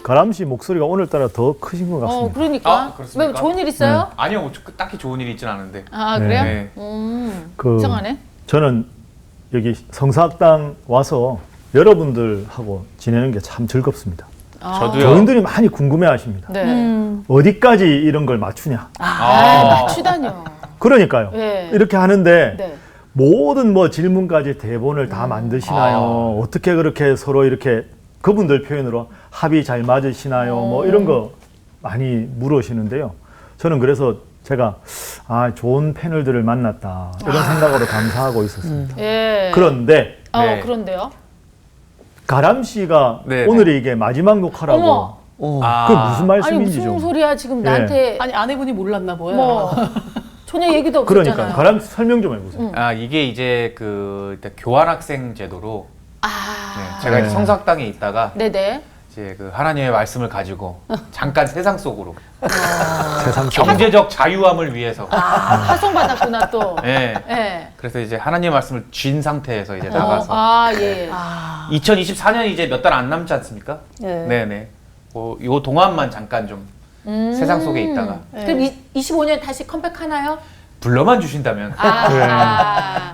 가람 씨 목소리가 오늘따라 더 크신 것 같습니다. 그러니까. 아, 그렇습니까? 왜 좋은 일 있어요? 아니요, 딱히 좋은 일이 있진 않은데. 아, 네. 그래요? 네. 이상하네. 저는 여기 성사학당 와서 여러분들하고 지내는 게 참 즐겁습니다. 저도요. 교인들이 많이 궁금해하십니다. 네. 어디까지 이런 걸 맞추냐. 맞추다뇨. 그러니까요. 네. 이렇게 하는데 네. 모든 뭐 질문까지 대본을 다 만드시나요? 어떻게 그렇게 서로 이렇게 그분들 표현으로 합이 잘 맞으시나요? 뭐 이런 거 많이 물으시는데요. 저는 그래서 제가 좋은 패널들을 만났다 이런 생각으로 감사하고 있었습니다. 예. 그런데 네. 그런데요? 가람 씨가 네, 오늘이 이게 마지막 녹화라고 어머. 그게 무슨 아니 말씀인지 무슨 좀. 소리야 지금 예. 나한테 아니 아내분이 몰랐나 봐요. 뭐 전혀 얘기도 없었잖아요. 그러니까 가람 씨 설명 좀 해보세요. 이게 이제 일단 교환학생 제도로 네, 제가 이제 네. 성사학당에 있다가 네네. 이제 그 하나님의 말씀을 가지고 잠깐 세상 속으로 세상 속 경제적 자유함을 위해서 파송받았구나 또. 네. 예. 그래서 이제 하나님의 말씀을 쥔 상태에서 이제 나가서 예. 2024년이 이제 몇 달 안 남지 않습니까? 네. 네네. 요 동안만 잠깐 좀 세상 속에 있다가 그럼 25년 다시 컴백하나요? 불러만 주신다면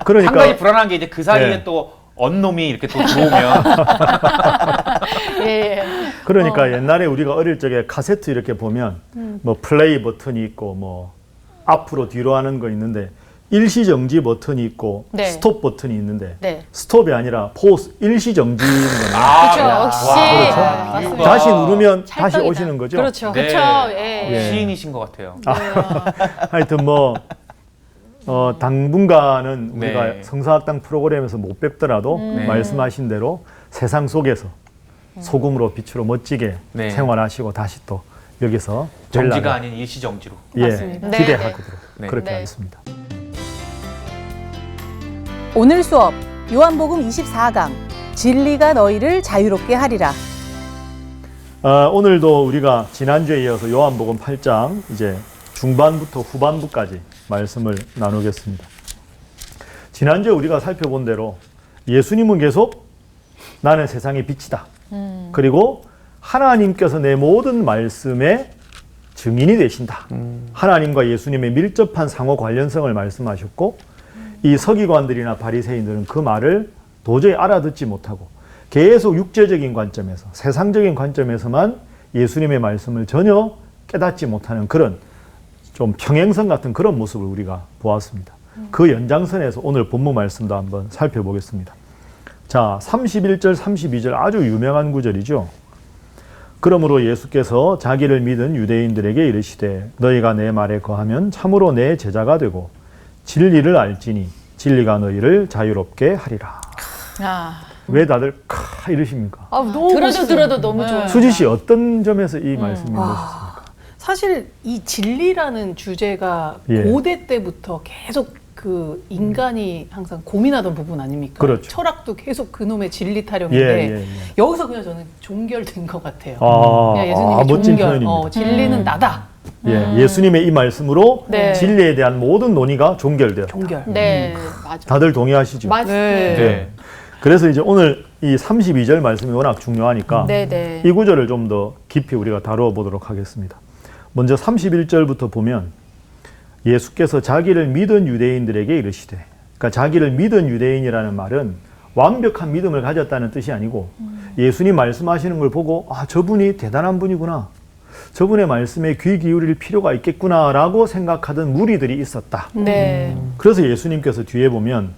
그러니까 한 가지 불안한 게 이제 그 사이에 네. 또 언놈이 이렇게 또 들어오면 예. 그러니까 옛날에 우리가 어릴 적에 카세트 이렇게 보면 뭐 플레이 버튼이 있고 뭐 앞으로 뒤로 하는 거 있는데 일시정지 버튼이 있고 네. 스톱 버튼이 있는데 네. 스톱이 아니라 포스 일시정지인 거예요. 그렇죠. 역시. 그렇죠. 다시 누르면 다시 찰떡이다. 오시는 거죠. 그렇죠. 네. 그렇죠. 예. 예. 시인이신 것 같아요. 하여튼 뭐 당분간은 네. 우리가 성사학당 프로그램에서 못 뵙더라도 말씀하신 대로 세상 속에서 소금으로 빛으로 멋지게 네. 생활하시고 다시 또 여기서 정지가 뵐 날을, 아닌 일시정지로. 맞습니다. 네, 기대하도록 네. 그렇게 네. 하겠습니다. 오늘 수업 요한복음 24강 진리가 너희를 자유롭게 하리라. 오늘도 우리가 지난주에 이어서 요한복음 8장 이제 중반부터 후반부까지 말씀을 나누겠습니다. 지난주에 우리가 살펴본 대로 예수님은 계속 나는 세상의 빛이다. 그리고 하나님께서 내 모든 말씀의 증인이 되신다. 하나님과 예수님의 밀접한 상호 관련성을 말씀하셨고 이 서기관들이나 바리새인들은 그 말을 도저히 알아듣지 못하고 계속 육체적인 관점에서 세상적인 관점에서만 예수님의 말씀을 전혀 깨닫지 못하는 그런 좀 평행선 같은 그런 모습을 우리가 보았습니다. 그 연장선에서 오늘 본문 말씀도 한번 살펴보겠습니다. 자, 31절, 32절 아주 유명한 구절이죠. 그러므로 예수께서 자기를 믿은 유대인들에게 이르시되 너희가 내 말에 거하면 참으로 내 제자가 되고 진리를 알지니 진리가 너희를 자유롭게 하리라. 왜 다들 이러십니까? 너무 들어도 너무 좋아요. 수지 씨 어떤 점에서 이 말씀이 멋있습니까? 사실 이 진리라는 주제가 예. 고대 때부터 계속 그 인간이 항상 고민하던 부분 아닙니까? 그렇죠. 철학도 계속 그놈의 진리 타령인데 예. 여기서 그냥 저는 종결된 것 같아요. 그냥 예수님이 멋진 종결, 표현입니다. 진리는 나다. 예수님의 이 말씀으로 네. 진리에 대한 모든 논의가 종결되었다. 종결. 네. 맞아. 다들 동의하시죠? 네. 네. 그래서 이제 오늘 이 32절 말씀이 워낙 중요하니까 네네. 이 구절을 좀 더 깊이 우리가 다루어 보도록 하겠습니다. 먼저 31절부터 보면 예수께서 자기를 믿은 유대인들에게 이르시되, 그러니까 자기를 믿은 유대인이라는 말은 완벽한 믿음을 가졌다는 뜻이 아니고 예수님 말씀하시는 걸 보고 저분이 대단한 분이구나, 저분의 말씀에 귀 기울일 필요가 있겠구나라고 생각하던 무리들이 있었다. 네. 그래서 예수님께서 뒤에 보면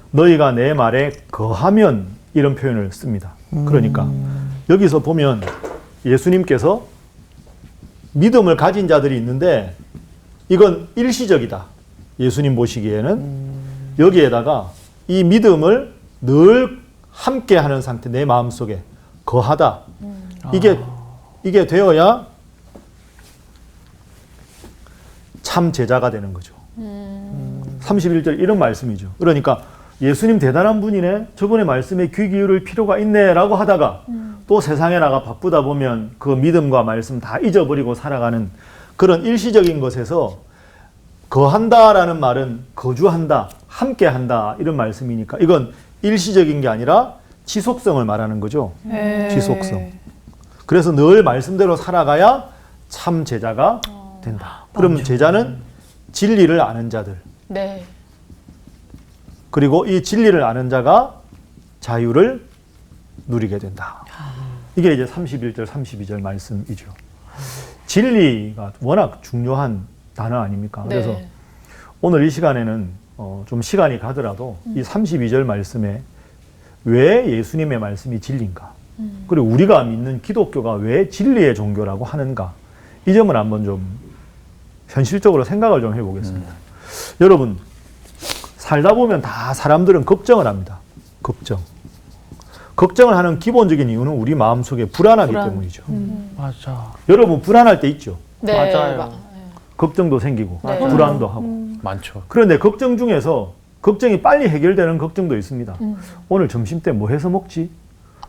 너희가 내 말에 거하면 이런 표현을 씁니다. 그러니까 여기서 보면 예수님께서 믿음을 가진 자들이 있는데 이건 일시적이다. 예수님 보시기에는 여기에다가 이 믿음을 늘 함께 하는 상태, 내 마음속에 거하다. 이게 되어야 참 제자가 되는 거죠. 31절 이런 말씀이죠. 그러니까 예수님 대단한 분이네, 저분의 말씀에 귀 기울일 필요가 있네 라고 하다가 또 세상에 나가 바쁘다 보면 그 믿음과 말씀 다 잊어버리고 살아가는 그런 일시적인 것에서 거한다라는 말은 거주한다, 함께한다 이런 말씀이니까 이건 일시적인 게 아니라 지속성을 말하는 거죠. 지속성. 그래서 늘 말씀대로 살아가야 참 제자가 된다. 그러면 제자는 진리를 아는 자들. 네. 그리고 이 진리를 아는 자가 자유를 누리게 된다. 이게 이제 31절, 32절 말씀이죠. 진리가 워낙 중요한 단어 아닙니까? 네. 그래서 오늘 이 시간에는 좀 시간이 가더라도 이 32절 말씀에 왜 예수님의 말씀이 진리인가? 그리고 우리가 믿는 기독교가 왜 진리의 종교라고 하는가? 이 점을 한번 좀 현실적으로 생각을 좀 해보겠습니다. 여러분, 살다 보면 다 사람들은 걱정을 합니다. 걱정을 하는 기본적인 이유는 우리 마음속에 불안하기 때문이죠. 맞아. 여러분 불안할 때 있죠. 네. 맞아요. 걱정도 생기고 네. 불안도 하고. 많죠. 그런데 걱정 중에서 걱정이 빨리 해결되는 걱정도 있습니다. 오늘 점심 때 뭐 해서 먹지?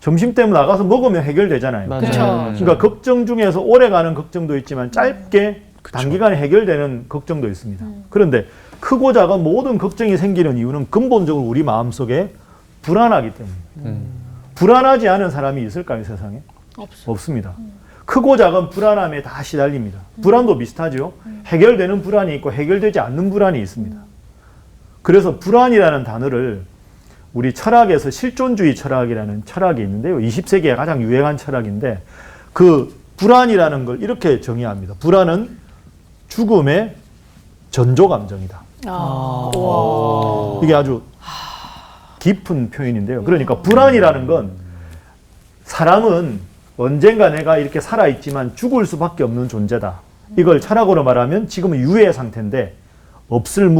점심 때 나가서 먹으면 해결되잖아요. 그렇죠. 그러니까 걱정 중에서 오래가는 걱정도 있지만 짧게 단기간에 해결되는 걱정도 있습니다. 그런데 크고 작은 모든 걱정이 생기는 이유는 근본적으로 우리 마음속에 불안하기 때문입니다. 불안하지 않은 사람이 있을까요, 세상에? 없습니다. 크고 작은 불안함에 다 시달립니다. 불안도 비슷하죠. 해결되는 불안이 있고 해결되지 않는 불안이 있습니다. 그래서 불안이라는 단어를 우리 철학에서 실존주의 철학이라는 철학이 있는데요. 20세기에 가장 유행한 철학인데 그 불안이라는 걸 이렇게 정의합니다. 불안은 죽음의 전조감정이다. 이게 아주 깊은 표현인데요. 그러니까 불안이라는 건 사람은 언젠가 내가 이렇게 살아있지만 죽을 수밖에 없는 존재다. 이걸 철학으로 말하면 지금은 유의 상태인데 없을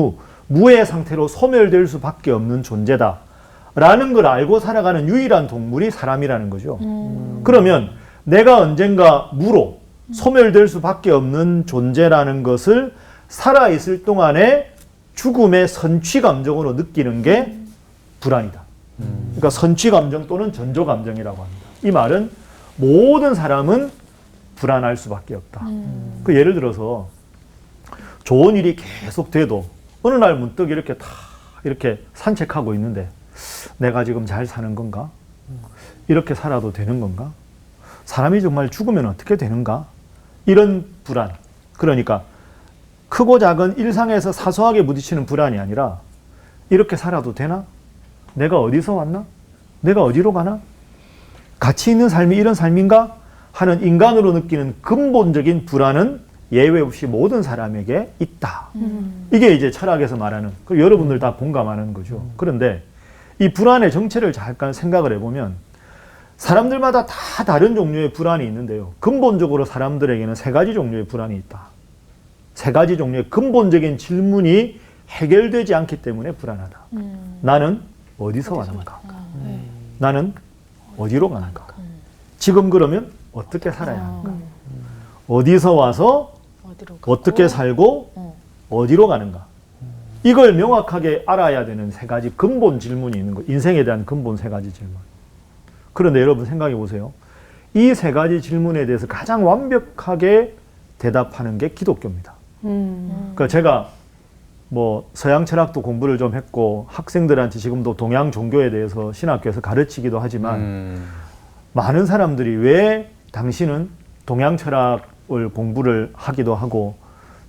무의 상태로 소멸될 수밖에 없는 존재다. 라는 걸 알고 살아가는 유일한 동물이 사람이라는 거죠. 그러면 내가 언젠가 무로 소멸될 수밖에 없는 존재라는 것을 살아있을 동안에 죽음의 선취감정으로 느끼는 게 불안이다. 그러니까 선취감정 또는 전조감정이라고 합니다. 이 말은 모든 사람은 불안할 수밖에 없다. 그 예를 들어서 좋은 일이 계속 돼도 어느 날 문득 이렇게 다 이렇게 산책하고 있는데 내가 지금 잘 사는 건가? 이렇게 살아도 되는 건가? 사람이 정말 죽으면 어떻게 되는가? 이런 불안. 그러니까 크고 작은 일상에서 사소하게 부딪히는 불안이 아니라 이렇게 살아도 되나? 내가 어디서 왔나? 내가 어디로 가나? 가치 있는 삶이 이런 삶인가? 하는 인간으로 느끼는 근본적인 불안은 예외 없이 모든 사람에게 있다. 이게 이제 철학에서 말하는, 여러분들 다 공감하는 거죠. 그런데 이 불안의 정체를 잠깐 생각을 해보면 사람들마다 다 다른 종류의 불안이 있는데요. 근본적으로 사람들에게는 세 가지 종류의 불안이 있다. 세 가지 종류의 근본적인 질문이 해결되지 않기 때문에 불안하다. 나는 어디서 왔는가? 나는 어디로 가는가? 지금 그러면 어떻게 살아야 하는가? 어디서 와서 어떻게 살고 어디로 가는가? 이걸 명확하게 알아야 되는 세 가지 근본 질문이 있는 거예요. 인생에 대한 근본 세 가지 질문. 그런데 여러분 생각해 보세요. 이 세 가지 질문에 대해서 가장 완벽하게 대답하는 게 기독교입니다. 그러니까 제가 뭐 서양 철학도 공부를 좀 했고 학생들한테 지금도 동양 종교에 대해서 신학교에서 가르치기도 하지만 많은 사람들이 왜 당신은 동양 철학을 공부를 하기도 하고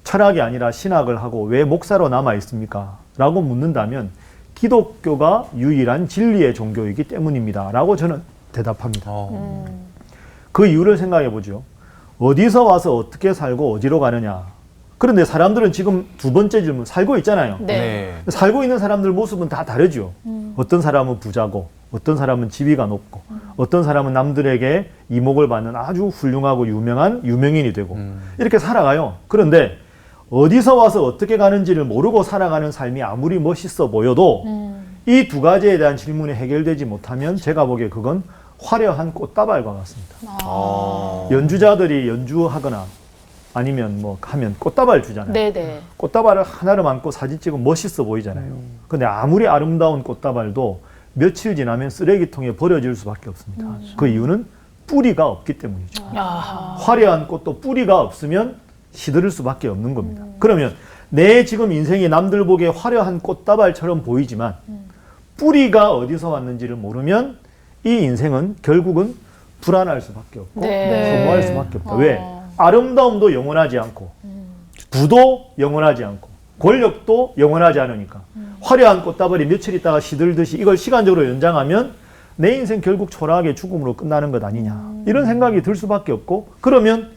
철학이 아니라 신학을 하고 왜 목사로 남아 있습니까? 라고 묻는다면 기독교가 유일한 진리의 종교이기 때문입니다. 라고 저는 대답합니다. 그 이유를 생각해 보죠. 어디서 와서 어떻게 살고 어디로 가느냐. 그런데 사람들은 지금 두 번째 질문 살고 있잖아요. 네. 살고 있는 사람들 모습은 다 다르죠. 어떤 사람은 부자고 어떤 사람은 지위가 높고 어떤 사람은 남들에게 이목을 받는 아주 훌륭하고 유명한 유명인이 되고 이렇게 살아가요. 그런데 어디서 와서 어떻게 가는지를 모르고 살아가는 삶이 아무리 멋있어 보여도 이 두 가지에 대한 질문이 해결되지 못하면 제가 보기에 그건 화려한 꽃다발과 같습니다. 연주자들이 연주하거나 아니면 뭐 하면 꽃다발 주잖아요. 네네. 꽃다발을 하나를 안고 사진 찍으면 멋있어 보이잖아요. 근데 아무리 아름다운 꽃다발도 며칠 지나면 쓰레기통에 버려질 수밖에 없습니다. 그 이유는 뿌리가 없기 때문이죠. 화려한 꽃도 뿌리가 없으면 시들을 수밖에 없는 겁니다. 그러면 내 지금 인생이 남들 보기에 화려한 꽃다발처럼 보이지만 뿌리가 어디서 왔는지를 모르면 이 인생은 결국은 불안할 수밖에 없고 네. 허무할 수밖에 없다. 왜? 아름다움도 영원하지 않고 부도 영원하지 않고 권력도 영원하지 않으니까 화려한 꽃다발이 며칠 있다가 시들듯이 이걸 시간적으로 연장하면 내 인생 결국 초라하게 죽음으로 끝나는 것 아니냐 이런 생각이 들 수밖에 없고 그러면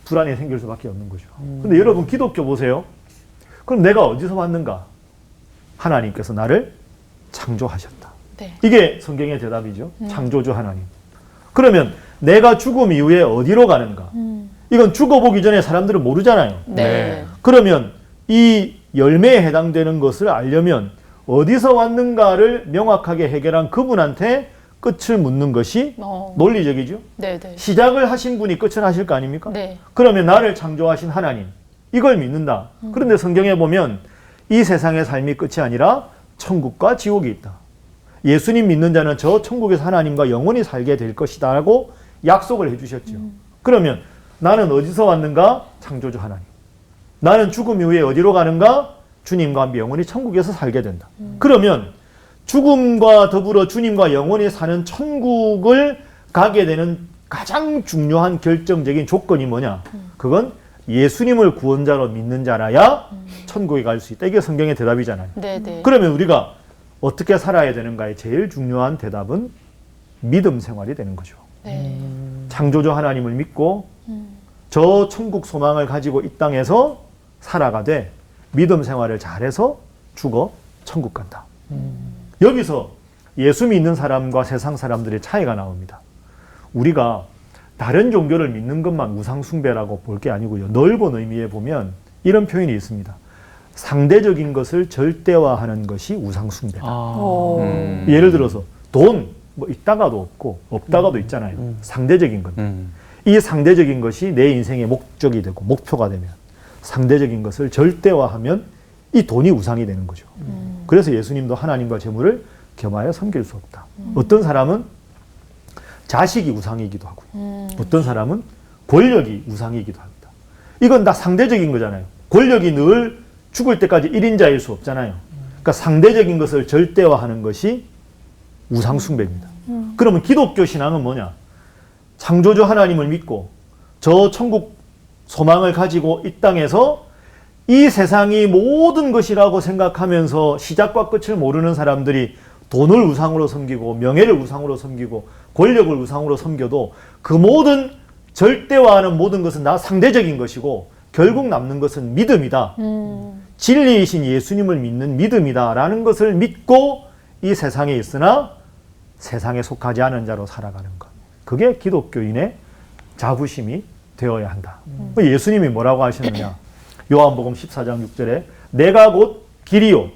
불안이 생길 수밖에 없는 거죠. 근데 여러분 기독교 보세요. 그럼 내가 어디서 왔는가? 하나님께서 나를 창조하셨다. 네. 이게 성경의 대답이죠. 창조주 하나님. 그러면 내가 죽음 이후에 어디로 가는가? 이건 죽어보기 전에 사람들은 모르잖아요. 네. 그러면 이 열매에 해당되는 것을 알려면 어디서 왔는가를 명확하게 해결한 그분한테 끝을 묻는 것이 논리적이죠. 네네. 시작을 하신 분이 끝을 하실 거 아닙니까? 네. 그러면 나를 창조하신 하나님, 이걸 믿는다. 그런데 성경에 보면 이 세상의 삶이 끝이 아니라 천국과 지옥이 있다. 예수님 믿는 자는 저 천국에서 하나님과 영원히 살게 될 것이다 라고 약속을 해주셨죠. 그러면 나는 어디서 왔는가? 창조주 하나님. 나는 죽음 이후에 어디로 가는가? 주님과 함께 영원히 천국에서 살게 된다. 그러면 죽음과 더불어 주님과 영원히 사는 천국을 가게 되는 가장 중요한 결정적인 조건이 뭐냐? 그건 예수님을 구원자로 믿는 자라야 천국에 갈 수 있다. 이게 성경의 대답이잖아요. 네네. 그러면 우리가 어떻게 살아야 되는가의 제일 중요한 대답은 믿음 생활이 되는 거죠. 네. 창조주 하나님을 믿고 저 천국 소망을 가지고 이 땅에서 살아가되 믿음 생활을 잘해서 죽어 천국 간다. 여기서 예수 믿는 사람과 세상 사람들의 차이가 나옵니다. 우리가 다른 종교를 믿는 것만 우상숭배라고 볼 게 아니고요. 넓은 의미에 보면 이런 표현이 있습니다. 상대적인 것을 절대화하는 것이 우상숭배다. 예를 들어서 돈, 뭐 있다가도 없고 없다가도 있잖아요. 상대적인 것. 이 상대적인 것이 내 인생의 목적이 되고 목표가 되면 상대적인 것을 절대화하면 이 돈이 우상이 되는 거죠. 그래서 예수님도 하나님과 재물을 겸하여 섬길 수 없다. 어떤 사람은 자식이 우상이기도 하고요. 어떤 사람은 권력이 우상이기도 합니다. 이건 다 상대적인 거잖아요. 권력이 늘 죽을 때까지 1인자일 수 없잖아요. 그러니까 상대적인 것을 절대화하는 것이 우상숭배입니다. 그러면 기독교 신앙은 뭐냐? 창조주 하나님을 믿고 저 천국 소망을 가지고 이 땅에서 이 세상이 모든 것이라고 생각하면서 시작과 끝을 모르는 사람들이 돈을 우상으로 섬기고 명예를 우상으로 섬기고 권력을 우상으로 섬겨도 그 모든 절대화하는 모든 것은 다 상대적인 것이고 결국 남는 것은 믿음이다. 진리이신 예수님을 믿는 믿음이다 라는 것을 믿고 이 세상에 있으나 세상에 속하지 않은 자로 살아가는 것. 그게 기독교인의 자부심이 되어야 한다. 예수님이 뭐라고 하셨느냐? 요한복음 14장 6절에 내가 곧 길이요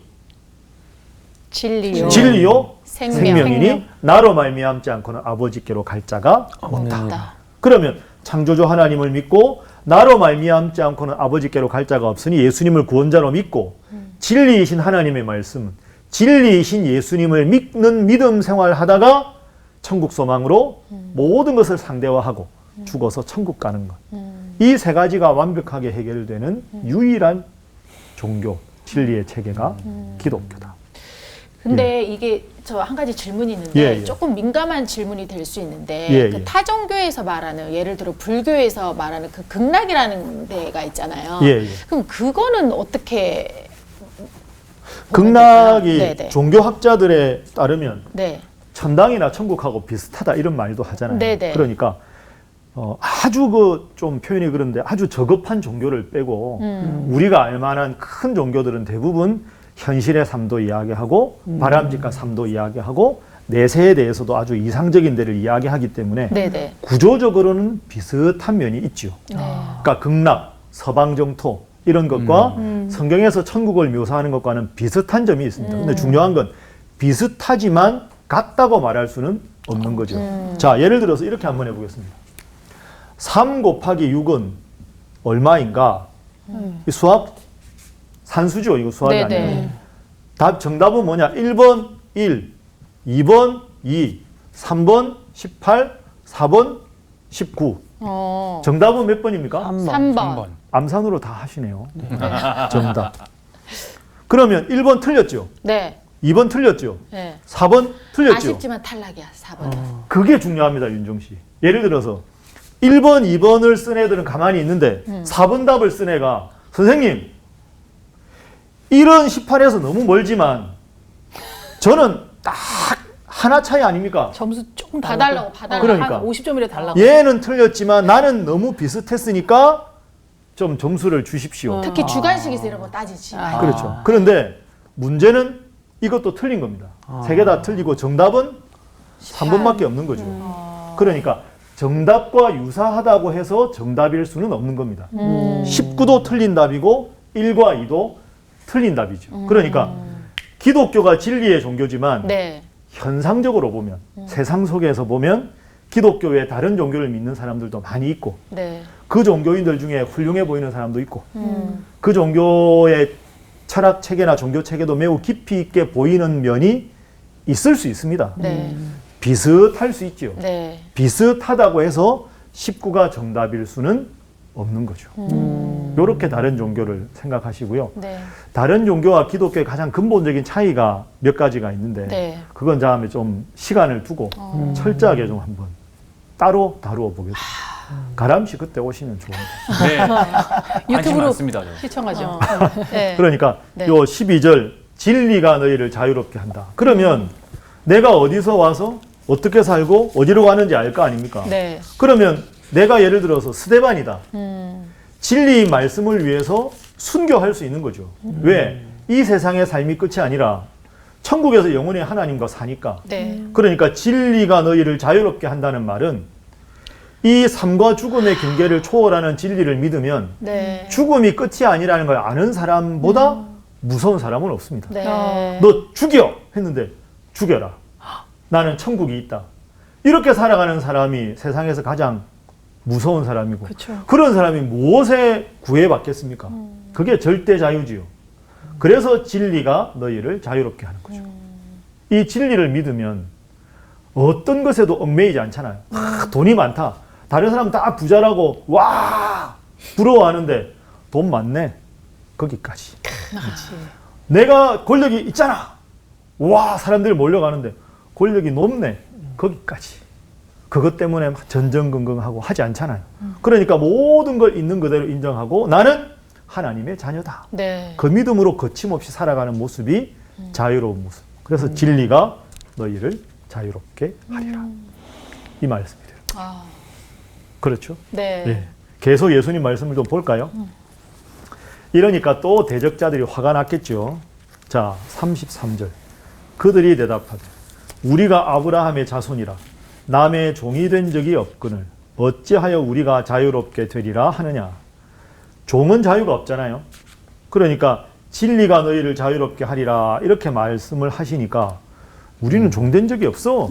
진리요 생명이니 나로 말미암지 않고는 아버지께로 갈 자가 없다. 그러면 창조주 하나님을 믿고 나로 말미암지 않고는 아버지께로 갈 자가 없으니 예수님을 구원자로 믿고 진리이신 하나님의 말씀, 진리이신 예수님을 믿는 믿음 생활하다가 천국 소망으로 모든 것을 상대화하고 죽어서 천국 가는 것. 이 세 가지가 완벽하게 해결되는 유일한 종교, 진리의 체계가 기독교다. 근데 이게 저 한 가지 질문이 있는데 예. 조금 민감한 질문이 될 수 있는데 예, 그 예. 타종교에서 말하는 예를 들어 불교에서 말하는 그 극락이라는 데가 있잖아요. 예. 그럼 그거는 어떻게 극락이 네네. 종교학자들에 따르면 네. 천당이나 천국하고 비슷하다 이런 말도 하잖아요. 네네. 그러니까 아주 그 좀 표현이 그런데 아주 저급한 종교를 빼고 우리가 알만한 큰 종교들은 대부분 현실의 삶도 이야기하고 바람직한 삶도 이야기하고 내세에 대해서도 아주 이상적인 데를 이야기하기 때문에 네네. 구조적으로는 비슷한 면이 있죠. 그러니까 극락, 서방정토 이런 것과 성경에서 천국을 묘사하는 것과는 비슷한 점이 있습니다. 근데 중요한 건 비슷하지만 같다고 말할 수는 없는 거죠. 자, 예를 들어서 이렇게 한번 해보겠습니다. 3 곱하기 6은 얼마인가? 이 수학 산수죠. 이거 수학이 네네. 아니에요. 답 정답은 뭐냐? 1번 1, 2번 2, 3번 18, 4번 19. 정답은 몇 번입니까? 3번. 암산으로 다 하시네요. 정답. 그러면 1번 틀렸죠? 네. 2번 틀렸죠? 네. 4번 틀렸죠? 아쉽지만 탈락이야. 4번. 그게 중요합니다, 윤정 씨. 예를 들어서 1번, 2번을 쓴 애들은 가만히 있는데 4번 답을 쓴 애가 선생님 1은 18에서 너무 멀지만 저는 딱 하나 차이 아닙니까? 점수 조금 봐달라고, 봐달라고. 그러니까. 한 50점이라 달라고. 얘는 틀렸지만 나는 너무 비슷했으니까 좀 점수를 주십시오. 특히 주관식에서 이런 거 따지지. 그렇죠. 그런데 문제는 이것도 틀린 겁니다. 세 개 다 틀리고 정답은 3번밖에 없는 거죠. 그러니까 정답과 유사하다고 해서 정답일 수는 없는 겁니다. 19도 틀린 답이고 1과 2도 틀린 답이죠. 그러니까 기독교가 진리의 종교지만 네. 현상적으로 보면 세상 속에서 보면 기독교 외에 다른 종교를 믿는 사람들도 많이 있고 네. 그 종교인들 중에 훌륭해 보이는 사람도 있고 그 종교의 철학 체계나 종교 체계도 매우 깊이 있게 보이는 면이 있을 수 있습니다. 네. 비슷할 수 있지요. 네. 비슷하다고 해서 19가 정답일 수는 없는 거죠. 이렇게 다른 종교를 생각하시고요. 네. 다른 종교와 기독교의 가장 근본적인 차이가 몇 가지가 있는데 네. 그건 다음에 좀 시간을 두고 철저하게 좀 한번 따로 다루어 보겠습니다. 가람 씨 그때 오시면 좋은데. 네. 관심 유튜브로 많습니다. 저. 시청하죠. 네. 그러니까 네. 요 12절 진리가 너희를 자유롭게 한다. 그러면 내가 어디서 와서 어떻게 살고 어디로 가는지 알 거 아닙니까? 네. 그러면 내가 예를 들어서 스데반이다. 진리 말씀을 위해서 순교할 수 있는 거죠. 왜? 이 세상의 삶이 끝이 아니라 천국에서 영원히 하나님과 사니까. 네. 그러니까 진리가 너희를 자유롭게 한다는 말은 이 삶과 죽음의 경계를 초월하는 진리를 믿으면 네. 죽음이 끝이 아니라는 걸 아는 사람보다 무서운 사람은 없습니다. 네. 너 죽여! 했는데 죽여라. 나는 천국이 있다. 이렇게 살아가는 사람이 세상에서 가장 무서운 사람이고 그쵸. 그런 사람이 무엇에 구애받겠습니까? 그게 절대 자유지요. 그래서 진리가 너희를 자유롭게 하는 거죠. 이 진리를 믿으면 어떤 것에도 얽매이지 않잖아요. 돈이 많다. 다른 사람 다 부자라고 와 부러워하는데 돈 많네. 거기까지. 내가 권력이 있잖아. 와 사람들이 몰려가는데 권력이 높네. 거기까지. 그것 때문에 막 전전긍긍하고 하지 않잖아요. 그러니까 모든 걸 있는 그대로 인정하고 나는 하나님의 자녀다. 네. 그 믿음으로 거침없이 살아가는 모습이 자유로운 모습. 그래서 진리가 너희를 자유롭게 하리라. 이 말씀이래요. 아. 그렇죠? 네. 예. 계속 예수님 말씀을 좀 볼까요? 이러니까 또 대적자들이 화가 났겠죠. 자, 33절. 그들이 대답하되 우리가 아브라함의 자손이라 남의 종이 된 적이 없거늘 어찌하여 우리가 자유롭게 되리라 하느냐. 종은 자유가 없잖아요. 그러니까 진리가 너희를 자유롭게 하리라 이렇게 말씀을 하시니까 우리는 종된 적이 없어.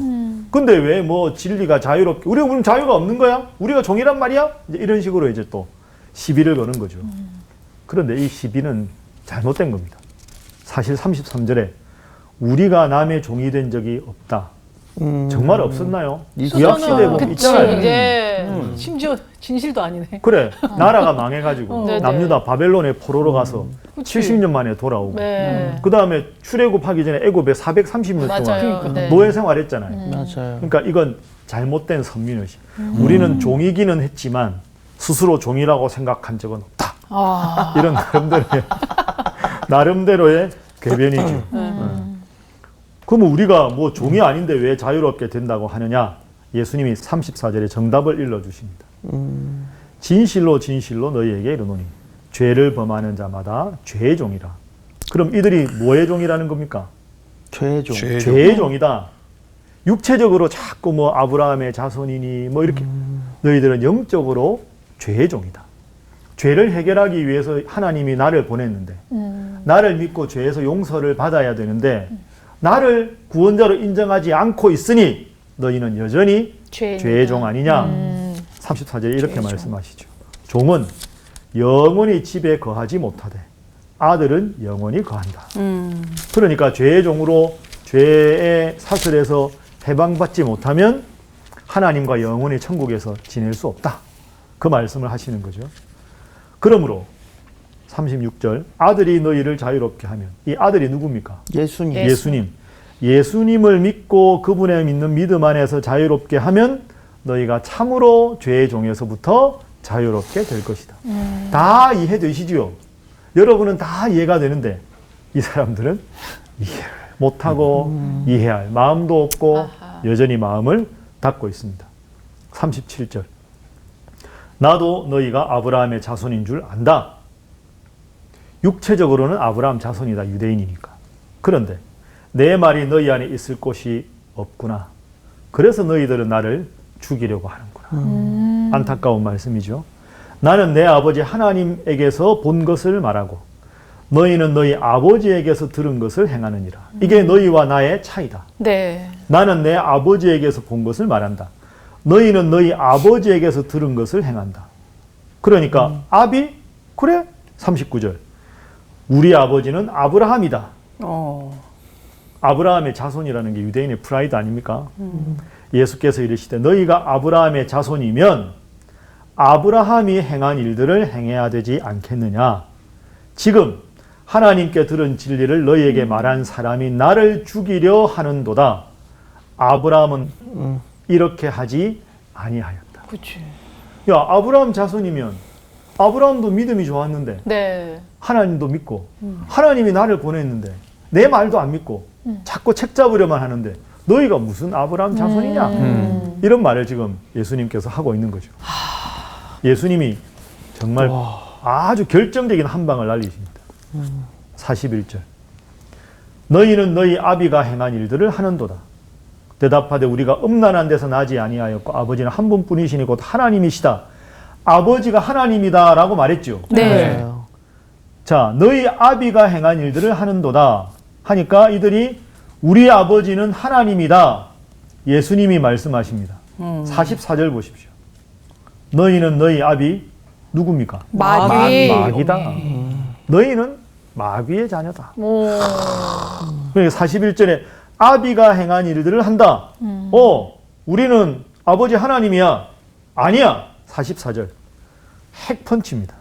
근데 왜 뭐 진리가 자유롭게 우리는 자유가 없는 거야? 우리가 종이란 말이야? 이제 이런 식으로 이제 또 시비를 거는 거죠. 그런데 이 시비는 잘못된 겁니다. 사실 33절에 우리가 남의 종이 된 적이 없다. 정말 없었나요? 구약시대에 보면 그치. 있잖아요. 네. 심지어 진실도 아니네. 그래 나라가 망해가지고 네네. 남유다 바벨론에 포로로 가서 70년 만에 돌아오고 네. 그 다음에 출애굽하기 전에 애굽에 430년 동안 맞아요. 네. 노예 생활했잖아요. 맞아요. 그러니까 이건 잘못된 선민의식. 우리는 종이기는 했지만 스스로 종이라고 생각한 적은 없다. 이런 나름대로의 궤변이죠. 그러면 우리가 뭐 종이 아닌데 왜 자유롭게 된다고 하느냐? 예수님이 34절에 정답을 일러주십니다. 진실로 진실로 너희에게 이르노니 죄를 범하는 자마다 죄의 종이라. 그럼 이들이 뭐의 종이라는 겁니까? 죄의 종. 죄의 종이다. 육체적으로 자꾸 뭐 아브라함의 자손이니 뭐 이렇게 너희들은 영적으로 죄의 종이다. 죄를 해결하기 위해서 하나님이 나를 보냈는데 나를 믿고 죄에서 용서를 받아야 되는데 나를 구원자로 인정하지 않고 있으니 너희는 여전히 죄의 종 아니냐. 34절에 이렇게 말씀하시죠. 종은 영원히 집에 거하지 못하되 아들은 영원히 거한다. 그러니까 죄의 종으로 죄의 사슬에서 해방받지 못하면 하나님과 영원히 천국에서 지낼 수 없다. 그 말씀을 하시는 거죠. 그러므로 36절 아들이 너희를 자유롭게 하면 이 아들이 누굽니까? 예수님. 예수님. 예수님을 믿고 그분의 믿는 믿음 안에서 자유롭게 하면 너희가 참으로 죄의 종에서부터 자유롭게 될 것이다. 다 이해되시지요? 여러분은 다 이해가 되는데 이 사람들은 이해를 못하고 이해할 마음도 없고 아하. 여전히 마음을 닫고 있습니다. 37절. 나도 너희가 아브라함의 자손인 줄 안다. 육체적으로는 아브라함 자손이다. 유대인이니까. 그런데 내 말이 너희 안에 있을 곳이 없구나. 그래서 너희들은 나를 죽이려고 하는구나. 안타까운 말씀이죠. 나는 내 아버지 하나님에게서 본 것을 말하고 너희는 너희 아버지에게서 들은 것을 행하느니라. 이게 너희와 나의 차이다. 네. 나는 내 아버지에게서 본 것을 말한다. 너희는 너희 아버지에게서 들은 것을 행한다. 그러니까 아비? 그래? 39절. 우리 아버지는 아브라함이다. 아브라함의 자손이라는 게 유대인의 프라이드 아닙니까? 예수께서 이르시되 너희가 아브라함의 자손이면 아브라함이 행한 일들을 행해야 되지 않겠느냐. 지금 하나님께 들은 진리를 너희에게 말한 사람이 나를 죽이려 하는도다. 아브라함은 이렇게 하지 아니하였다. 그치. 야, 아브라함 자손이면 아브라함도 믿음이 좋았는데 네. 하나님도 믿고 하나님이 나를 보냈는데 내 말도 안 믿고 자꾸 책 잡으려만 하는데 너희가 무슨 아브라함 자손이냐. 이런 말을 지금 예수님께서 하고 있는 거죠. 예수님이 정말 아주 결정적인 한 방을 날리십니다. 41절. 너희는 너희 아비가 행한 일들을 하는도다. 대답하되 우리가 음란한 데서 나지 아니하였고 아버지는 한 분뿐이시니 곧 하나님이시다. 아버지가 하나님이다 라고 말했죠. 네. 자, 너희 아비가 행한 일들을 하는도다 하니까 이들이 우리 아버지는 하나님이다. 예수님이 말씀하십니다. 44절 보십시오. 너희는 너희 아비 누굽니까? 마귀. 마귀다. 너희는 마귀의 자녀다. 오. 그러니까 41절에 아비가 행한 일들을 한다. 우리는 아버지 하나님이야. 아니야. 44절. 핵펀치입니다.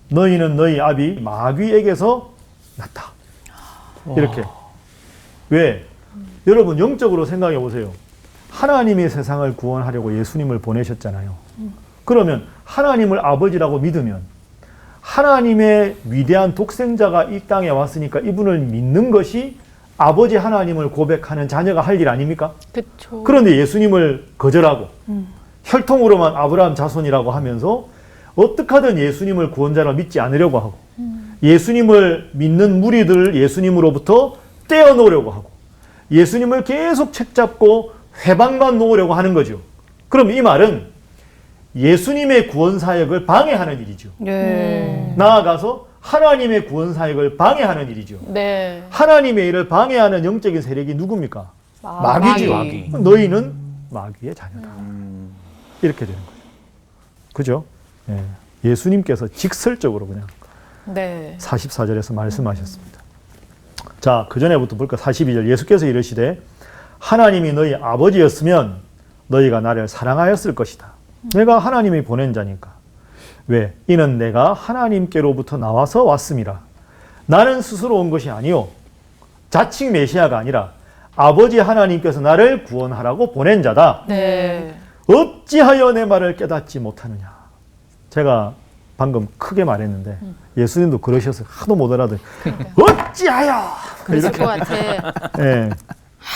너희는 너희 아비 마귀에게서 났다. 이렇게. 왜? 여러분 영적으로 생각해 보세요. 하나님이 세상을 구원하려고 예수님을 보내셨잖아요. 그러면 하나님을 아버지라고 믿으면 하나님의 위대한 독생자가 이 땅에 왔으니까 이분을 믿는 것이 아버지 하나님을 고백하는 자녀가 할 일 아닙니까? 그쵸. 그런데 예수님을 거절하고 혈통으로만 아브라함 자손이라고 하면서 어떻게 하든 예수님을 구원자로 믿지 않으려고 하고 예수님을 믿는 무리들을 예수님으로부터 떼어놓으려고 하고 예수님을 계속 책잡고 회방만 놓으려고 하는 거죠. 그럼 이 말은 예수님의 구원 사역을 방해하는 일이죠. 네. 나아가서 하나님의 구원 사역을 방해하는 일이죠. 네. 하나님의 일을 방해하는 영적인 세력이 누굽니까? 마귀죠. 마귀. 너희는 마귀의 자녀다. 이렇게 되는 거예요. 그죠? 예. 예수님께서 직설적으로 그냥 네. 44절에서 말씀하셨습니다. 자, 그 전에부터 볼까? 42절. 예수께서 이르시되 하나님이 너희 아버지였으면 너희가 나를 사랑하였을 것이다. 내가 하나님이 보낸 자니까. 왜? 이는 내가 하나님께로부터 나와서 왔음이라. 나는 스스로 온 것이 아니요 자칭 메시아가 아니라 아버지 하나님께서 나를 구원하라고 보낸 자다. 네. 어찌하여 내 말을 깨닫지 못하느냐. 제가 방금 크게 말했는데 예수님도 그러셔서 하도 못 알아듣. 어찌하여 그랬을 것 같아. 예,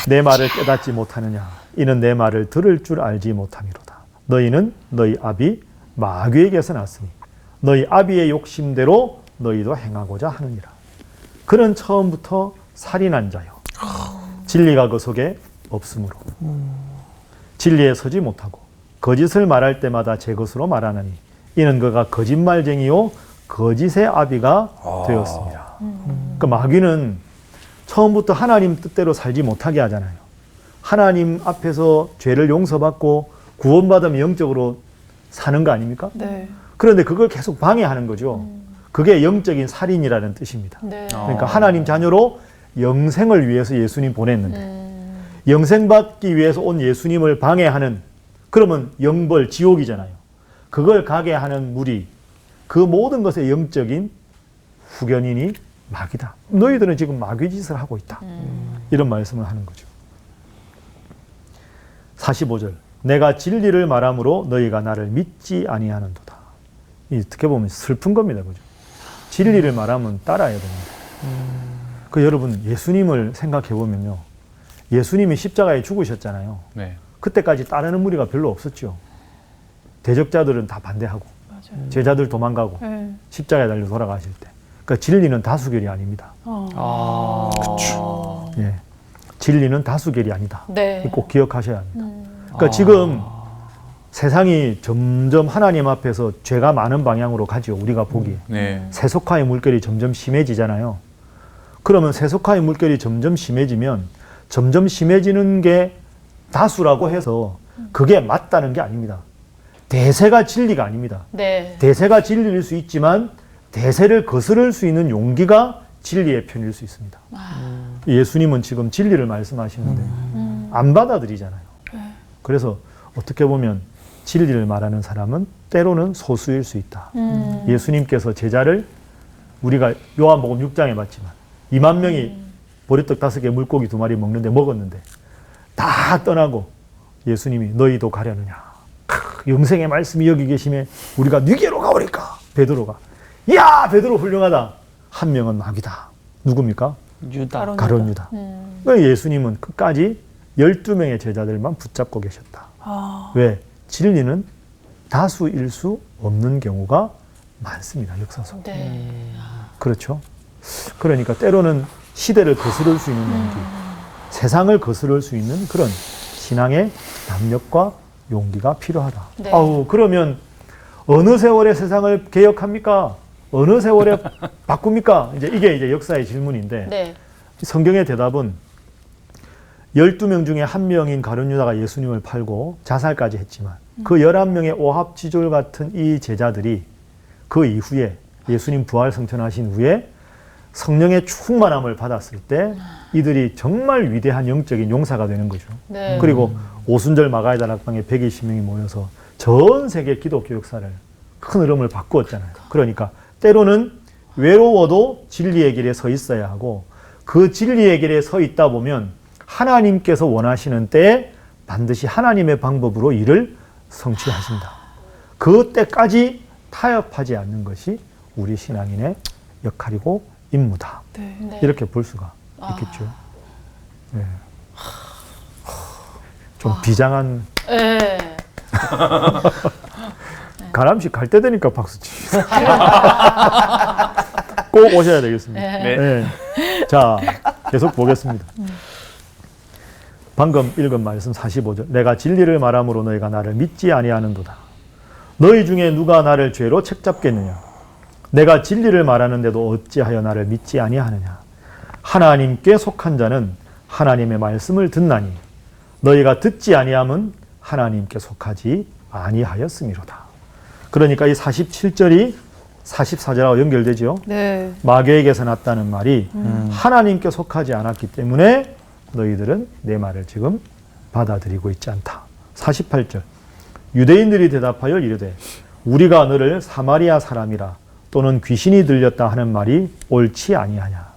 내 말을 깨닫지 못하느냐. 이는 내 말을 들을 줄 알지 못함이로다. 너희는 너희 아비 마귀에게서 났으니 너희 아비의 욕심대로 너희도 행하고자 하느니라. 그는 처음부터 살인한 자요 진리가 그 속에 없으므로 진리에 서지 못하고 거짓을 말할 때마다 제 것으로 말하느니 이는 그가 거짓말쟁이요 거짓의 아비가 되었습니다. 그러니까 마귀는 처음부터 하나님 뜻대로 살지 못하게 하잖아요. 하나님 앞에서 죄를 용서받고 구원받으면 영적으로 사는 거 아닙니까? 네. 그런데 그걸 계속 방해하는 거죠. 그게 영적인 살인이라는 뜻입니다. 네. 그러니까 하나님 자녀로 영생을 위해서 예수님 보냈는데 영생받기 위해서 온 예수님을 방해하는, 그러면 영벌, 지옥이잖아요. 그걸 가게 하는 무리, 그 모든 것의 영적인 후견인이 마귀다. 너희들은 지금 마귀 짓을 하고 있다. 이런 말씀을 하는 거죠. 45절. 내가 진리를 말함으로 너희가 나를 믿지 아니하는도다. 이 어떻게 보면 슬픈 겁니다. 그죠? 진리를 말하면 따라야 됩니다. 그 여러분 예수님을 생각해 보면요. 예수님이 십자가에 죽으셨잖아요. 네. 그때까지 따르는 무리가 별로 없었죠. 대적자들은 다 반대하고 맞아요. 제자들 도망가고 네. 십자가에 달려 돌아가실 때. 그러니까 진리는 다수결이 아닙니다. 예. 진리는 다수결이 아니다. 네. 꼭 기억하셔야 합니다. 그러니까 지금 세상이 점점 하나님 앞에서 죄가 많은 방향으로 가죠. 우리가 보기에. 네. 세속화의 물결이 점점 심해지잖아요. 그러면 세속화의 물결이 점점 심해지면 점점 심해지는 게 다수라고 해서 그게 맞다는 게 아닙니다. 대세가 진리가 아닙니다. 네. 대세가 진리일 수 있지만 대세를 거스를 수 있는 용기가 진리의 편일 수 있습니다. 예수님은 지금 진리를 말씀하시는데 안 받아들이잖아요. 그래서 어떻게 보면 진리를 말하는 사람은 때로는 소수일 수 있다. 예수님께서 제자를 우리가 요한복음 6장에 봤지만 2만 명이 보리떡 5개 물고기 2마리 먹었는데 다 떠나고 예수님이 너희도 가려느냐. 영생의 말씀이 여기 계심에 우리가 네게로 가오리까. 베드로가 야 베드로 훌륭하다. 한 명은 마귀다. 누굽니까? 유다. 가룟 유다. 그러니까 예수님은 끝까지 12명의 제자들만 붙잡고 계셨다. 왜? 진리는 다수일 수 없는 경우가 많습니다. 역사 속에. 네. 그렇죠. 그러니까 때로는 시대를 거스를 수 있는 용기, 세상을 거스를 수 있는 그런 신앙의 담력과 용기가 필요하다. 네. 그러면 어느 세월에 세상을 개혁합니까? 어느 세월에 바꿉니까? 이게 이제 역사의 질문인데 네. 성경의 대답은 12명 중에 한 명인 가룟 유다가 예수님을 팔고 자살까지 했지만 그 11명의 오합지졸 같은 이 제자들이 그 이후에 예수님 부활 승천하신 후에 성령의 충만함을 받았을 때 이들이 정말 위대한 영적인 용사가 되는 거죠. 네. 그리고 오순절 마가의 다락방에 120명이 모여서 전 세계 기독교 역사를 큰 흐름을 바꾸었잖아요. 그러니까 때로는 외로워도 진리의 길에 서 있어야 하고 그 진리의 길에 서 있다 보면 하나님께서 원하시는 때에 반드시 하나님의 방법으로 일을 성취하신다. 그 때까지 타협하지 않는 것이 우리 신앙인의 역할이고 임무다. 네. 이렇게 볼 수가 있겠죠. 네. 좀 비장한 네. 가람씨 갈 때 되니까 박수 치세요. 꼭 오셔야 되겠습니다. 네. 네. 자, 계속 보겠습니다. 방금 읽은 말씀 45절. 내가 진리를 말함으로 너희가 나를 믿지 아니하는도다. 너희 중에 누가 나를 죄로 책잡겠느냐? 내가 진리를 말하는데도 어찌하여 나를 믿지 아니하느냐? 하나님께 속한 자는 하나님의 말씀을 듣나니 너희가 듣지 아니함은 하나님께 속하지 아니하였음이로다. 그러니까 이 47절이 44절하고 연결되죠. 네. 마귀에게서 났다는 말이 하나님께 속하지 않았기 때문에 너희들은 내 말을 지금 받아들이고 있지 않다. 48절. 유대인들이 대답하여 이르되 우리가 너를 사마리아 사람이라 또는 귀신이 들렸다 하는 말이 옳지 아니하냐.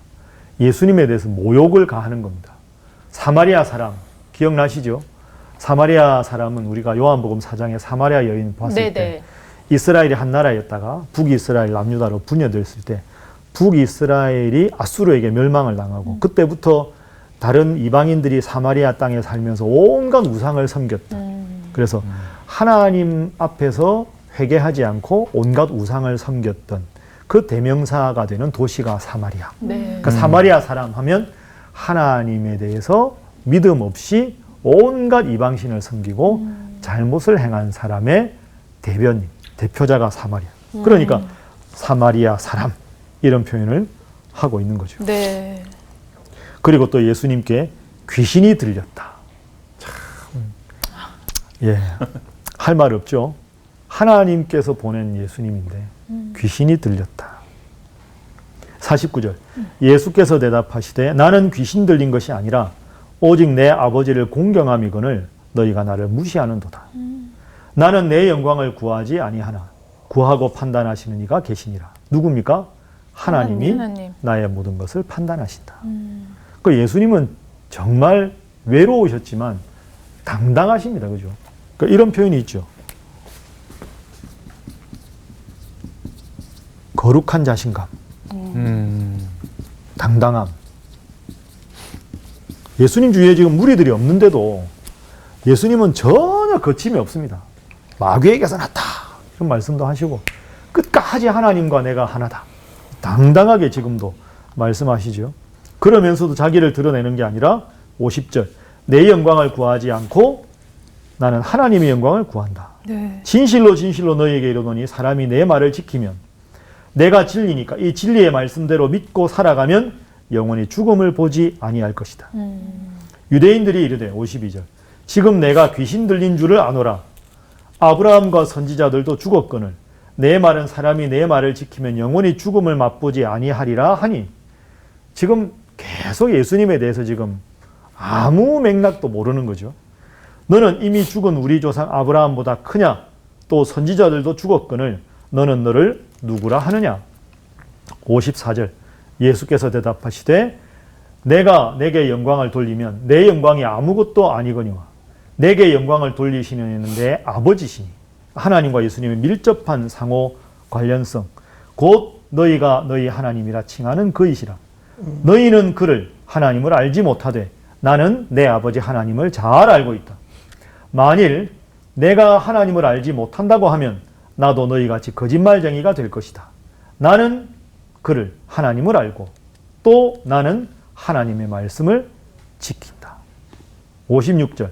예수님에 대해서 모욕을 가하는 겁니다. 사마리아 사람 기억나시죠? 사마리아 사람은 우리가 요한복음 4장에 사마리아 여인 봤을 네네. 때 이스라엘이 한 나라였다가 북이스라엘 남유다로 분열됐을 때 북이스라엘이 아수르에게 멸망을 당하고 그때부터 다른 이방인들이 사마리아 땅에 살면서 온갖 우상을 섬겼다. 그래서 하나님 앞에서 회개하지 않고 온갖 우상을 섬겼던 그 대명사가 되는 도시가 사마리아. 네. 그러니까 사마리아 사람 하면 하나님에 대해서 믿음 없이 온갖 이방신을 섬기고 잘못을 행한 사람의 대변인, 대표자가 사마리아. 그러니까 사마리아 사람 이런 표현을 하고 있는 거죠. 네. 그리고 또 예수님께 귀신이 들렸다. 참, 예, 할 말 없죠. 하나님께서 보낸 예수님인데 귀신이 들렸다. 49절. 예수께서 대답하시되 나는 귀신 들린 것이 아니라 오직 내 아버지를 공경함이거늘 너희가 나를 무시하는도다. 나는 내 영광을 구하지 아니하나 구하고 판단하시는 이가 계시니라. 누굽니까? 하나님이 하나님. 나의 모든 것을 판단하신다. 그 예수님은 정말 외로우셨지만 당당하십니다. 그죠? 그러니까 이런 표현이 있죠. 거룩한 자신감, 당당함. 예수님 주위에 지금 무리들이 없는데도 예수님은 전혀 거침이 없습니다. 마귀에게서 났다 이런 말씀도 하시고 끝까지 하나님과 내가 하나다. 당당하게 지금도 말씀하시죠. 그러면서도 자기를 드러내는 게 아니라 50절 내 영광을 구하지 않고 나는 하나님의 영광을 구한다. 네. 진실로 진실로 너희에게 이르노니 사람이 내 말을 지키면 내가 진리니까 이 진리의 말씀대로 믿고 살아가면 영원히 죽음을 보지 아니할 것이다. 유대인들이 이르되 52절 지금 내가 귀신 들린 줄을 아노라. 아브라함과 선지자들도 죽었거늘 내 말은 사람이 내 말을 지키면 영원히 죽음을 맛보지 아니하리라 하니 지금 계속 예수님에 대해서 지금 아무 맥락도 모르는 거죠. 너는 이미 죽은 우리 조상 아브라함보다 크냐? 또 선지자들도 죽었거늘 너는 너를 누구라 하느냐? 54절 예수께서 대답하시되 내가 내게 영광을 돌리면 내 영광이 아무것도 아니거니와 내게 영광을 돌리시는 내 아버지시니 하나님과 예수님의 밀접한 상호 관련성 곧 너희가 너희 하나님이라 칭하는 그이시라. 너희는 그를 하나님을 알지 못하되 나는 내 아버지 하나님을 잘 알고 있다. 만일 내가 하나님을 알지 못한다고 하면 나도 너희같이 거짓말쟁이가 될 것이다. 나는 그를 하나님을 알고 또 나는 하나님의 말씀을 지킨다. 56절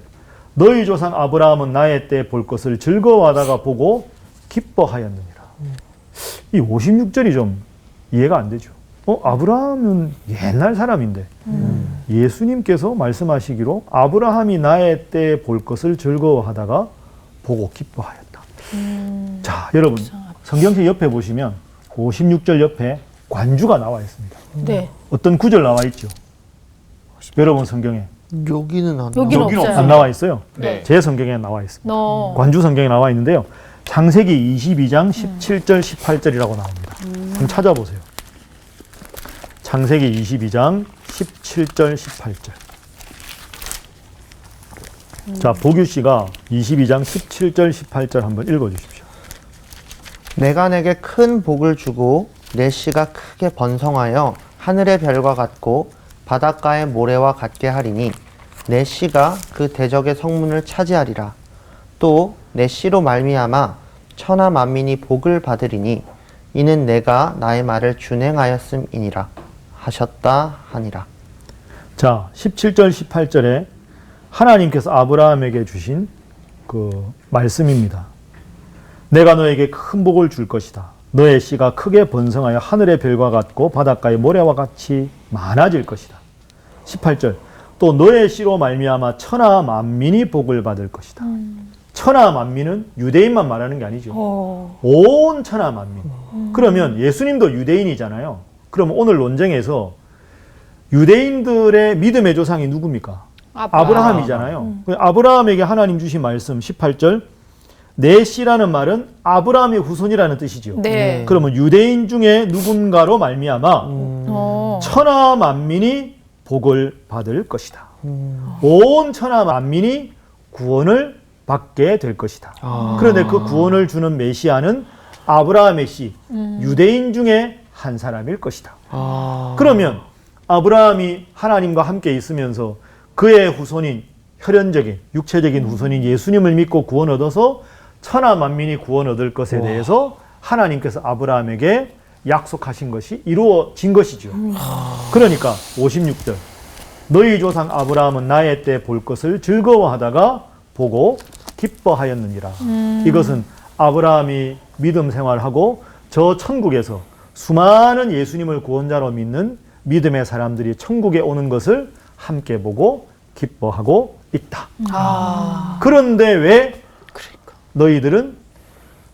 너희 조상 아브라함은 나의 때 볼 것을 즐거워하다가 보고 기뻐하였느니라. 이 56절이 좀 이해가 안 되죠. 아브라함은 옛날 사람인데 예수님께서 말씀하시기로 아브라함이 나의 때 볼 것을 즐거워하다가 보고 기뻐하였다. 자, 여러분 성경책 옆에 보시면 56절 옆에 관주가 나와 있습니다. 네. 어떤 구절 나와 있죠? 여러분 성경에 여기는 안 여기는 나와요. 없어요. 안 나와 있어요. 네. 제 성경에 나와 있습니다. 너 관주 성경에 나와 있는데요. 창세기 22장 17절 18절이라고 나옵니다. 한번 찾아보세요. 창세기 22장 17절 18절. 자, 보규 씨가 22장 17절 18절 한번 읽어 주십시오. 내가 내게 큰 복을 주고 내 씨가 크게 번성하여 하늘의 별과 같고 바닷가의 모래와 같게 하리니 내 씨가 그 대적의 성문을 차지하리라. 또 내 씨로 말미암아 천하 만민이 복을 받으리니 이는 내가 나의 말을 준행하였음이니라 하셨다 하니라. 자, 17절 18절에 하나님께서 아브라함에게 주신 그 말씀입니다. 내가 너에게 큰 복을 줄 것이다. 너의 씨가 크게 번성하여 하늘의 별과 같고 바닷가의 모래와 같이 많아질 것이다. 18절 또 너의 씨로 말미암아 천하 만민이 복을 받을 것이다. 천하 만민은 유대인만 말하는 게 아니죠. 온 천하 만민. 그러면 예수님도 유대인이잖아요. 그럼 오늘 논쟁에서 유대인들의 믿음의 조상이 누굽니까? 아브라함이잖아요. 아브라함에게 하나님 주신 말씀 18절 내 씨라는 말은 아브라함의 후손이라는 뜻이죠. 네. 그러면 유대인 중에 누군가로 말미암아 천하 만민이 복을 받을 것이다. 온 천하 만민이 구원을 받게 될 것이다. 그런데 그 구원을 주는 메시아는 아브라함의 씨, 유대인 중에 한 사람일 것이다. 그러면 아브라함이 하나님과 함께 있으면서 그의 후손인 혈연적인 육체적인 후손인 예수님을 믿고 구원 얻어서 천하 만민이 구원 얻을 것에 대해서 하나님께서 아브라함에게 약속하신 것이 이루어진 것이죠. 그러니까 56절 너희 조상 아브라함은 나의 때 볼 것을 즐거워하다가 보고 기뻐하였느니라. 이것은 아브라함이 믿음 생활하고 저 천국에서 수많은 예수님을 구원자로 믿는 믿음의 사람들이 천국에 오는 것을 함께 보고 기뻐하고 있다. 그런데 왜 너희들은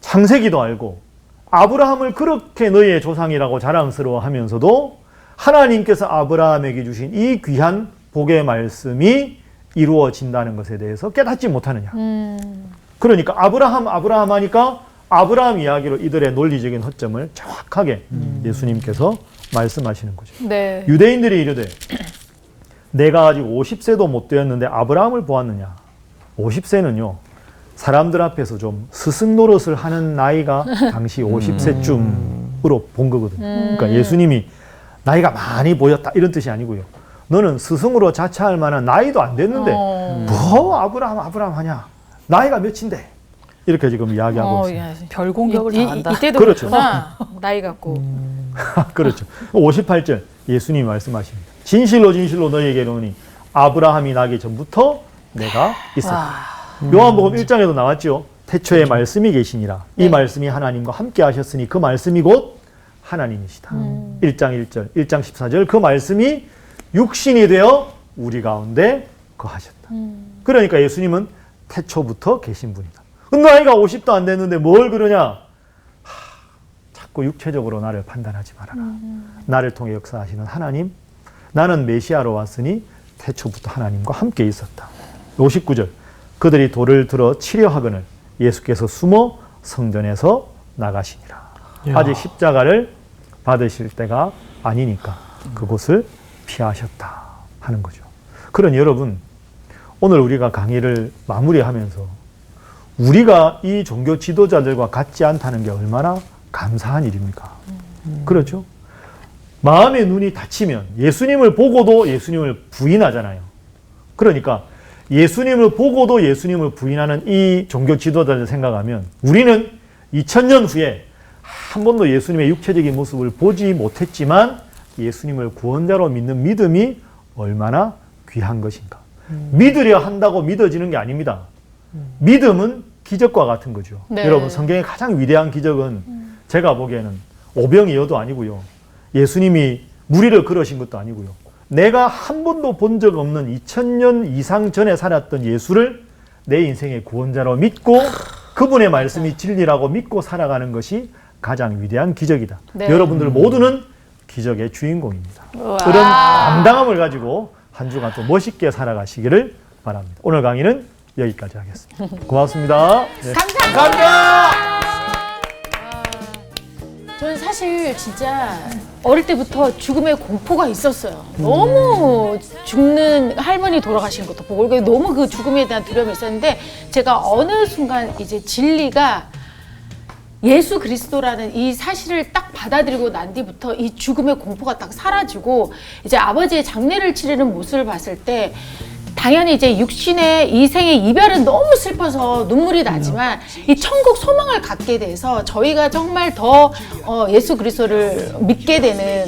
창세기도 알고 아브라함을 그렇게 너희의 조상이라고 자랑스러워하면서도 하나님께서 아브라함에게 주신 이 귀한 복의 말씀이 이루어진다는 것에 대해서 깨닫지 못하느냐. 그러니까 아브라함 하니까 아브라함 이야기로 이들의 논리적인 허점을 정확하게 예수님께서 말씀하시는 거죠. 네. 유대인들이 이르되 내가 아직 50세도 못 되었는데 아브라함을 보았느냐. 50세는요 사람들 앞에서 좀 스승 노릇을 하는 나이가 당시 50세쯤으로 본 거거든요. 그러니까 예수님이 나이가 많이 보였다 이런 뜻이 아니고요. 너는 스승으로 자처할 만한 나이도 안 됐는데 뭐 아브라함 하냐? 나이가 몇인데? 이렇게 지금 이야기하고 있습니다. 별 공격을 당한다. 이때도 그렇죠. 그렇구나. 나이 갖고. 그렇죠. 58절 예수님이 말씀하십니다. 진실로 너희에게 이르노니 아브라함이 나기 전부터 내가 있었다. 요한복음 1장에도 나왔죠. 태초에 말씀이 계시니라. 이 말씀이 하나님과 함께 하셨으니 그 말씀이 곧 하나님이시다. 1장 1절, 1장 14절 그 말씀이 육신이 되어 우리 가운데 거하셨다. 그러니까 예수님은 태초부터 계신 분이다. 나이가 50도 안 됐는데 뭘 그러냐? 자꾸 육체적으로 나를 판단하지 말아라. 나를 통해 역사하시는 하나님, 나는 메시아로 왔으니 태초부터 하나님과 함께 있었다. 59절 그들이 돌을 들어 치려 하거늘 예수께서 숨어 성전에서 나가시니라. 아직 십자가를 받으실 때가 아니니까 그곳을 피하셨다 하는 거죠. 그러니 여러분, 오늘 우리가 강의를 마무리하면서 우리가 이 종교 지도자들과 같지 않다는 게 얼마나 감사한 일입니까? 그렇죠? 마음의 눈이 닫히면 예수님을 보고도 예수님을 부인하잖아요. 그러니까 예수님을 보고도 예수님을 부인하는 이 종교 지도자들 생각하면 우리는 2000년 후에 한 번도 예수님의 육체적인 모습을 보지 못했지만 예수님을 구원자로 믿는 믿음이 얼마나 귀한 것인가. 믿으려 한다고 믿어지는 게 아닙니다. 믿음은 기적과 같은 거죠. 네. 여러분, 성경의 가장 위대한 기적은 제가 보기에는 오병이어도 아니고요. 예수님이 무리를 걸으신 것도 아니고요. 내가 한 번도 본 적 없는 2000년 이상 전에 살았던 예수를 내 인생의 구원자로 믿고 그분의 말씀이 진리라고 믿고 살아가는 것이 가장 위대한 기적이다. 네. 여러분들 모두는 기적의 주인공입니다. 우와. 그런 당당함을 가지고 한 주간 또 멋있게 살아가시기를 바랍니다. 오늘 강의는 여기까지 하겠습니다. 고맙습니다. 네. 감사합니다. 저는 사실 진짜 어릴 때부터 죽음의 공포가 있었어요. 너무 죽는 할머니 돌아가신 것도 보고 너무 그 죽음에 대한 두려움이 있었는데 제가 어느 순간 이제 진리가 예수 그리스도라는 이 사실을 딱 받아들이고 난 뒤부터 이 죽음의 공포가 딱 사라지고 이제 아버지의 장례를 치르는 모습을 봤을 때 당연히 이제 육신의 이 생의 이별은 너무 슬퍼서 눈물이 나지만 이 천국 소망을 갖게 돼서 저희가 정말 더 예수 그리스도를 믿게 되는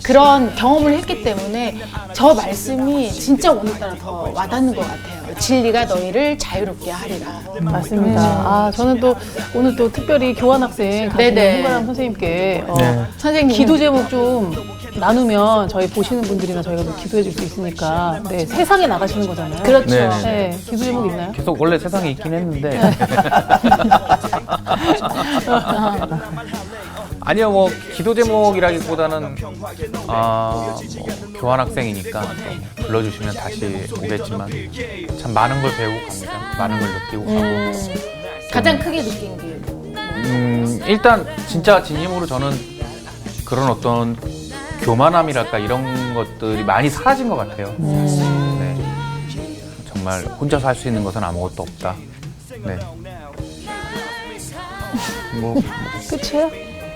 그런 경험을 했기 때문에 저 말씀이 진짜 오늘따라 더 와닿는 것 같아요. 진리가 너희를 자유롭게 하리라. 맞습니다. 아, 저는 또 오늘 또 특별히 교환학생 네네. 홍가람 선생님께 선생님 기도 제목 좀 나누면 저희 보시는 분들이나 저희가 좀 기도해 줄 수 있으니까 네, 세상에 나가시는 거잖아요. 그렇죠. 네. 네, 기도 제목 있나요? 계속 원래 세상에 있긴 했는데 아니요, 뭐 기도 제목이라기보다는 뭐 교환학생이니까 또 불러주시면 다시 오겠지만 참 많은 걸 배우고 갑니다. 많은 걸 느끼고 가고. 가장 크게 느낀 게 일단 진짜 진심으로 저는 그런 어떤 교만함이랄까 이런 것들이 많이 사라진 것 같아요. 네. 정말 혼자서 할 수 있는 것은 아무것도 없다. 네. 뭐 끝이에요?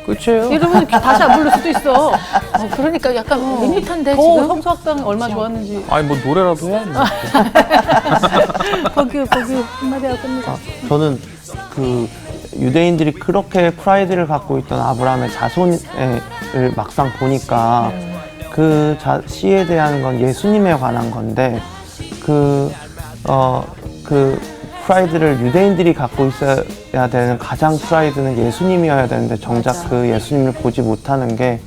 끝이에요. 이러면 다시 안 부를 수도 있어. 그러니까 약간 밋밋한데 더 지금 성수학당 얼마 좋았는지. 아니 뭐 노래라도 해. 거기 한마디 하고 끝내자. 저는 그 유대인들이 그렇게 프라이드를 갖고 있던 아브라함의 자손을 막상 보니까 그 시에 대한 건 예수님에 관한 건데 그 프라이드를 유대인들이 갖고 있어야 되는 가장 프라이드는 예수님이어야 되는데 정작 그 예수님을 보지 못하는 게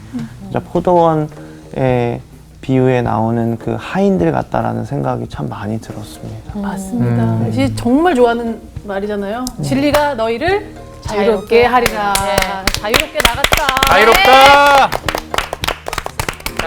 진짜 포도원의 비유에 나오는 그 하인들 같다라는 생각이 참 많이 들었습니다. 맞습니다. 이제 정말 좋아하는 말이잖아요. 진리가 너희를 자유롭게 하리라. 네. 자유롭게 나갔다. 자유롭다.